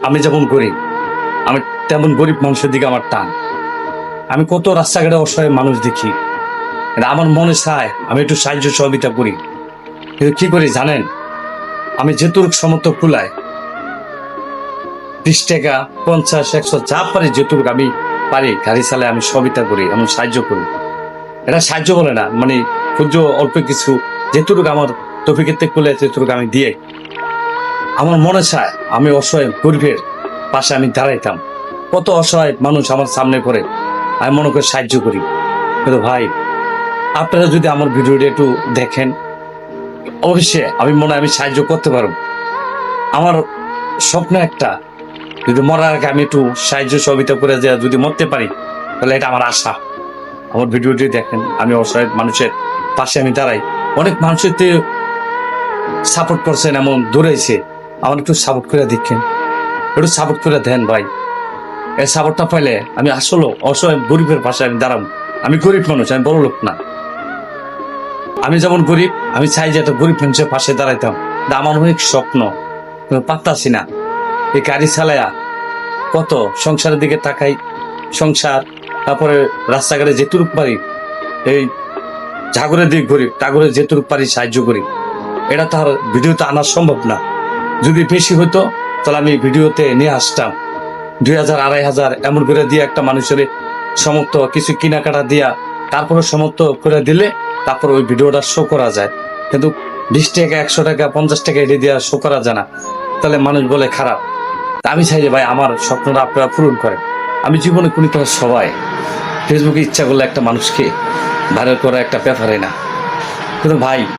আমি যেমন গরিব, আমি তেমন গরিব মানুষের দিকে আমার টান। আমি কত রাস্তাঘাটে অসহায় মানুষ দেখি, আমার মনে চায় আমি একটু সাহায্য সহযোগিতা করি, কিন্তু কি করি জানেন? আমি যেটুকু সমর্থ কুলায় 30 টাকা 50 100 যা পারি, যেটুকু আমি পারি গাড়ি চালায় আমি সহযোগিতা করি, এমন সাহায্য করি। এটা সাহায্য বলে না, মানে ক্ষুদ্র অল্প কিছু যেটুকু আমার তফিকেতে কুলে যেটুকু আমি দিয়ে, আমার মনে চায় আমি অসহায় গরিবের পাশে আমি দাঁড়াইতাম। কত অসহায় মানুষ আমার সামনে পড়ে, আমি মনে করে সাহায্য করি। কিন্তু ভাই, আপনারা যদি আমার ভিডিওটা একটু দেখেন, অবশ্যই আমি মনে হয় আমি সাহায্য করতে পারবো। আমার স্বপ্ন একটা, যদি মরার আগে আমি একটু সাহায্য সহযোগিতা করে দেওয়া যদি মরতে পারি, তাহলে এটা আমার আশা। আমার ভিডিওটি দেখেন, আমি অসহায় মানুষের পাশে আমি দাঁড়াই। অনেক মানুষের সাপোর্ট করছেন, এমন দৌড়াইছে, আমার একটু সাপোর্ট করে দেখেন, একটু সাপোর্ট করে দেন ভাই। এই সাপোর্টটা পাইলে আমি আসলে অসহায় গরিবের পাশে আমি দাঁড়াবো। আমি গরিব মানুষ, আমি বড় লোক না। আমি যেমন গরিব, আমি চাই যে একটা গরিব মানুষের পাশে দাঁড়াইতাম। আমার অনেক স্বপ্ন, পারতাছি না। এই গাড়ি চালায়া কত সংসারের দিকে তাকাই, সংসার, তারপরে রাস্তাঘাটে যেটুক পারি, এই ঝাগরের দিক গরিব টাগরের যেটুক পারি সাহায্য করি। এটা তার ভিডিওতে আনা সম্ভব না। যদি বেশি হতো তাহলে আমি ভিডিওতে নিয়ে আসতাম 2000 2500 এমন করে দিয়ে একটা মানুষের সমর্থ কিছু কেনাকাটা দিয়া, তারপরে সমর্থ করে দিলে তারপর ওই ভিডিওটা শো করা যায়। কিন্তু 20 টাকা 100 টাকা 50 টাকা এটি দিয়ে শো করা যায় না, তাহলে মানুষ বলে খারাপ। আমি চাই যে ভাই আমার স্বপ্নটা আপনারা পূরণ করেন। আমি জীবনে কোনো সবাই ফেসবুকে ইচ্ছা করলে একটা মানুষকে ভাইরাল করা একটা ব্যাপারে না, কিন্তু ভাই